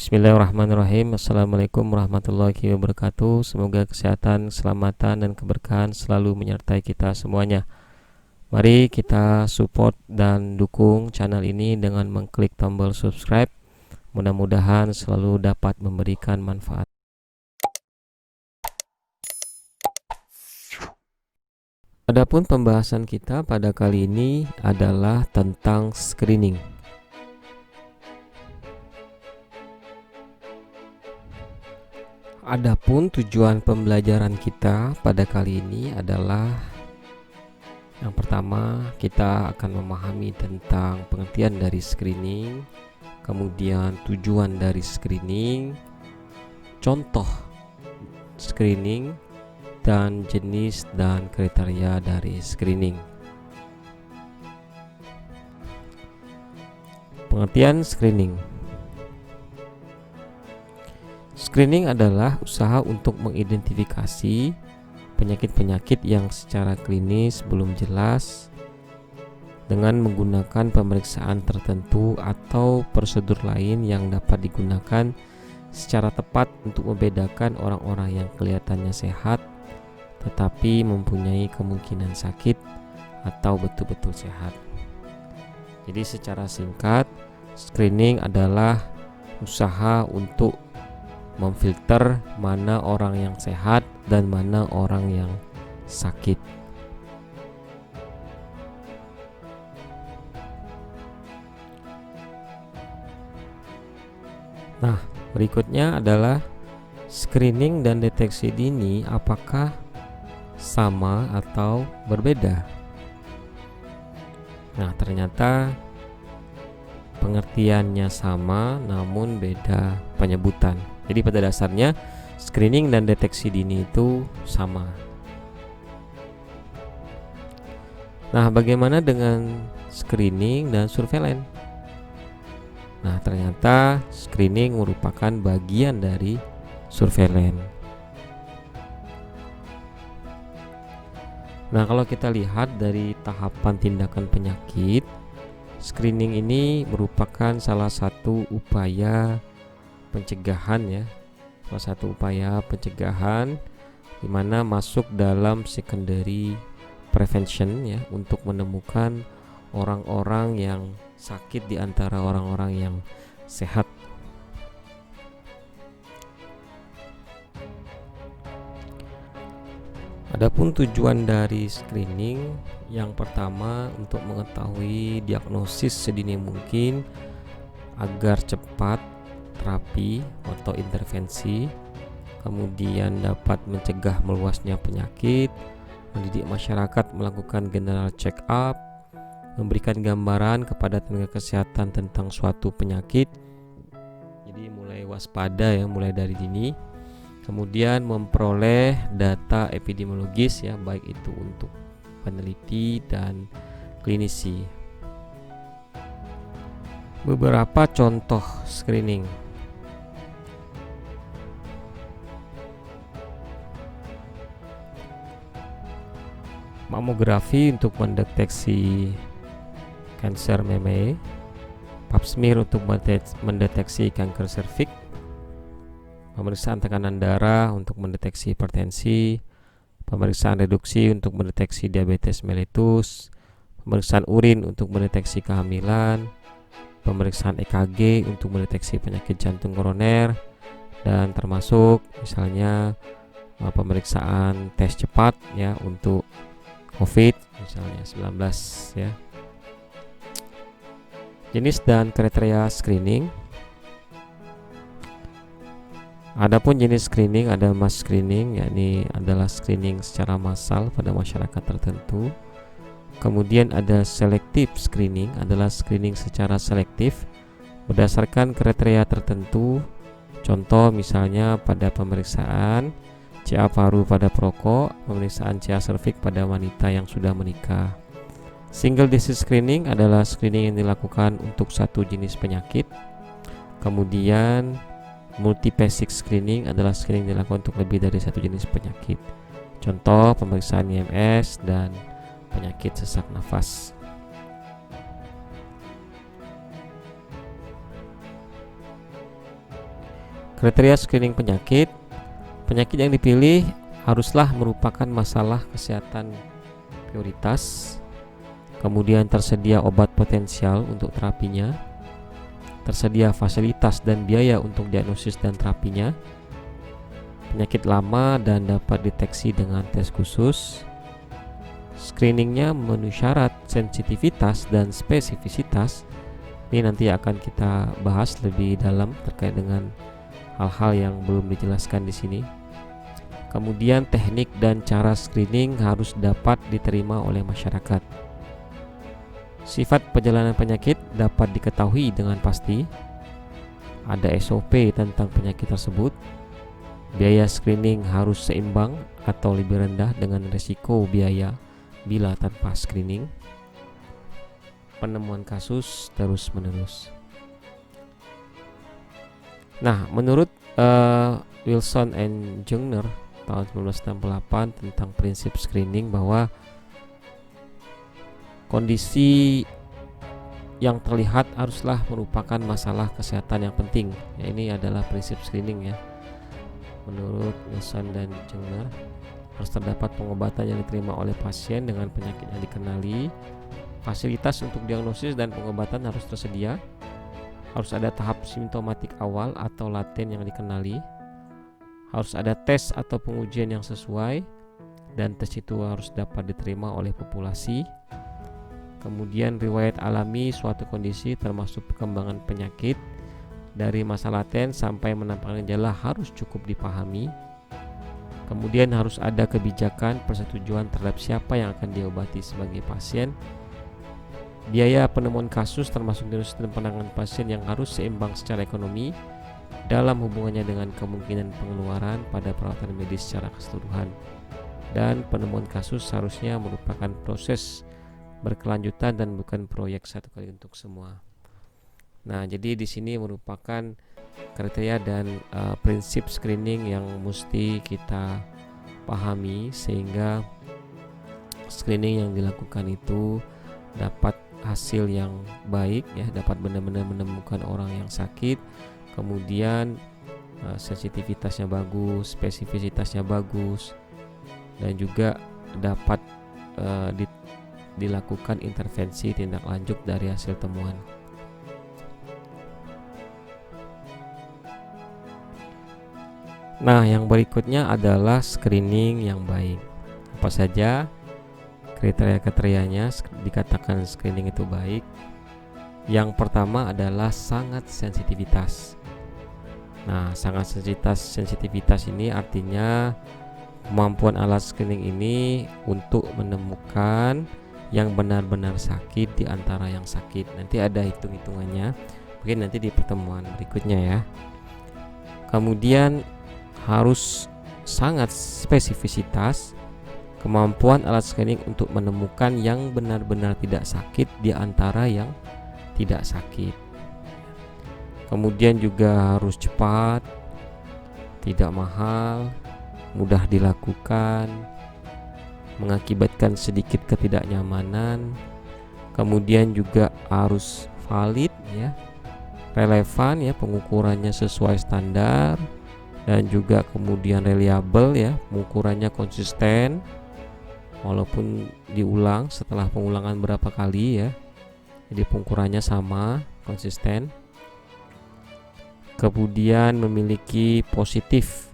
Bismillahirrahmanirrahim. Assalamualaikum warahmatullahi wabarakatuh. Semoga kesehatan, keselamatan, dan keberkahan selalu menyertai kita semuanya. Mari kita support dan dukung channel ini dengan mengklik tombol subscribe. Mudah-mudahan selalu dapat memberikan manfaat. Adapun pembahasan kita pada kali ini adalah tentang screening. Adapun tujuan pembelajaran kita pada kali ini adalah yang pertama, kita akan memahami tentang pengertian dari screening, kemudian tujuan dari screening, contoh screening, dan jenis dan kriteria dari screening. Pengertian screening. Screening adalah usaha untuk mengidentifikasi penyakit-penyakit yang secara klinis belum jelas dengan menggunakan pemeriksaan tertentu atau prosedur lain yang dapat digunakan secara tepat untuk membedakan orang-orang yang kelihatannya sehat tetapi mempunyai kemungkinan sakit atau betul-betul sehat. Jadi secara singkat, screening adalah usaha untuk memfilter mana orang yang sehat dan mana orang yang sakit. Nah, berikutnya adalah screening dan deteksi dini apakah sama atau berbeda. Nah, ternyata pengertiannya sama namun beda penyebutan. Jadi pada dasarnya screening dan deteksi dini itu sama. Nah, bagaimana dengan screening dan surveillance? Nah, ternyata screening merupakan bagian dari surveillance. Nah, kalau kita lihat dari tahapan tindakan penyakit, screening ini merupakan salah satu upaya pencegahan ya, salah satu upaya pencegahan di mana masuk dalam secondary prevention ya, untuk menemukan orang-orang yang sakit di antara orang-orang yang sehat. Adapun tujuan dari screening, yang pertama untuk mengetahui diagnosis sedini mungkin agar cepat terapi atau intervensi, kemudian dapat mencegah meluasnya penyakit, mendidik masyarakat melakukan general check up, memberikan gambaran kepada tenaga kesehatan tentang suatu penyakit, jadi mulai waspada ya, mulai dari dini, kemudian memperoleh data epidemiologis ya, baik itu untuk peneliti dan klinisi. Beberapa contoh screening. Mamografi untuk mendeteksi kanker meme, pap smear untuk mendeteksi kanker serviks, pemeriksaan tekanan darah untuk mendeteksi hipertensi, pemeriksaan reduksi untuk mendeteksi diabetes mellitus, pemeriksaan urin untuk mendeteksi kehamilan, pemeriksaan EKG untuk mendeteksi penyakit jantung koroner, dan termasuk misalnya pemeriksaan tes cepat ya untuk COVID misalnya 19 ya. Jenis dan kriteria screening. Adapun jenis screening ada mass screening, yakni adalah screening secara massal pada masyarakat tertentu. Kemudian ada selective screening, adalah screening secara selektif berdasarkan kriteria tertentu. Contoh misalnya pada pemeriksaan CA paru pada perokok, pemeriksaan CA serviks pada wanita yang sudah menikah. Single disease screening adalah screening yang dilakukan untuk satu jenis penyakit. Kemudian multipasic screening adalah screening yang dilakukan untuk lebih dari satu jenis penyakit. Contoh pemeriksaan IMS dan penyakit sesak nafas. Kriteria screening penyakit. Penyakit yang dipilih haruslah merupakan masalah kesehatan prioritas. Kemudian tersedia obat potensial untuk terapinya, tersedia fasilitas dan biaya untuk diagnosis dan terapinya, penyakit lama dan dapat deteksi dengan tes khusus. Screeningnya memenuhi syarat sensitivitas dan spesifisitas. Ini nanti akan kita bahas lebih dalam terkait dengan hal-hal yang belum dijelaskan di sini. Kemudian teknik dan cara screening harus dapat diterima oleh masyarakat. Sifat perjalanan penyakit dapat diketahui dengan pasti. Ada SOP tentang penyakit tersebut. Biaya screening harus seimbang atau lebih rendah dengan risiko biaya bila tanpa screening. Penemuan kasus terus-menerus. Nah, menurut Wilson and Jungner tahun 1968 tentang prinsip screening, bahwa kondisi yang terlihat haruslah merupakan masalah kesehatan yang penting. Ya, ini adalah prinsip screening ya. Menurut Wilson dan Jungner, harus terdapat pengobatan yang diterima oleh pasien dengan penyakit yang dikenali. Fasilitas untuk diagnosis dan pengobatan harus tersedia. Harus ada tahap simptomatik awal atau laten yang dikenali. Harus ada tes atau pengujian yang sesuai, dan tes itu harus dapat diterima oleh populasi. Kemudian riwayat alami suatu kondisi termasuk perkembangan penyakit dari masa laten sampai menampakkan gejala harus cukup dipahami. Kemudian harus ada kebijakan persetujuan terhadap siapa yang akan diobati sebagai pasien. Biaya penemuan kasus termasuk diagnosis dan penanganan pasien yang harus seimbang secara ekonomi dalam hubungannya dengan kemungkinan pengeluaran pada perawatan medis secara keseluruhan. Dan penemuan kasus seharusnya merupakan proses berkelanjutan dan bukan proyek satu kali untuk semua. Nah, jadi di sini merupakan kriteria dan prinsip screening yang mesti kita pahami sehingga screening yang dilakukan itu dapat hasil yang baik ya, dapat benar-benar menemukan orang yang sakit, kemudian sensitivitasnya bagus, spesifisitasnya bagus, dan juga dapat dilakukan intervensi tindak lanjut dari hasil temuan. Nah, yang berikutnya adalah screening yang baik. Apa saja kriteria-kriterianya dikatakan screening itu baik? Yang pertama adalah sangat sensitivitas. Nah, sangat sensitivitas ini artinya kemampuan alat screening ini untuk menemukan yang benar-benar sakit di antara yang sakit. Nanti ada hitung-hitungannya, mungkin nanti di pertemuan berikutnya ya. Kemudian harus sangat spesifisitas, kemampuan alat screening untuk menemukan yang benar-benar tidak sakit di antara yang tidak sakit. Kemudian juga harus cepat, tidak mahal, mudah dilakukan, mengakibatkan sedikit ketidaknyamanan. Kemudian juga harus valid ya, relevan ya, pengukurannya sesuai standar, dan juga kemudian reliable ya, pengukurannya konsisten walaupun diulang setelah pengulangan berapa kali ya, jadi pengukurannya sama, konsisten. Kemudian memiliki positif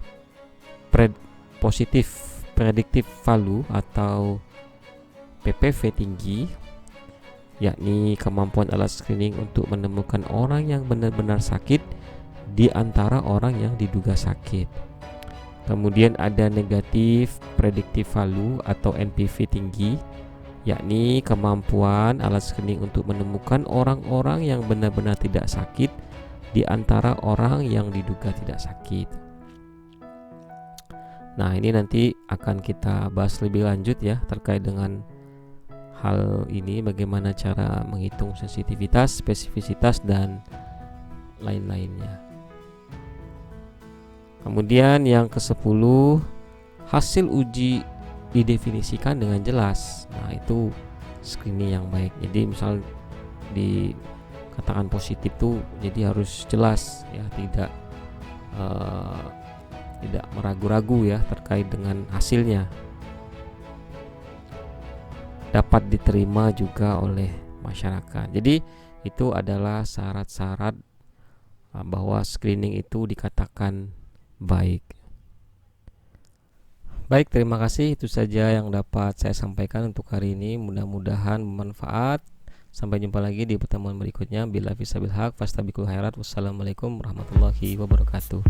predictive value atau PPV tinggi, yakni kemampuan alat screening untuk menemukan orang yang benar-benar sakit di antara orang yang diduga sakit. Kemudian ada negatif predictive value atau NPV tinggi, yakni kemampuan alat screening untuk menemukan orang-orang yang benar-benar tidak sakit di antara orang yang diduga tidak sakit. Nah, ini nanti akan kita bahas lebih lanjut ya terkait dengan hal ini, bagaimana cara menghitung sensitivitas, spesifisitas, dan lain-lainnya. Kemudian yang ke-10, hasil uji didefinisikan dengan jelas. Nah, itu screening yang baik. Jadi misal dikatakan positif tuh jadi harus jelas ya, tidak tidak meragu-ragu ya terkait dengan hasilnya, dapat diterima juga oleh masyarakat. Jadi itu adalah syarat-syarat bahwa screening itu dikatakan baik. Baik, terima kasih. Itu saja yang dapat saya sampaikan untuk hari ini. Mudah-mudahan bermanfaat. Sampai jumpa lagi di pertemuan berikutnya. Billahi fisabilillah haq fastabiqul khairat. Wassalamualaikum warahmatullahi wabarakatuh.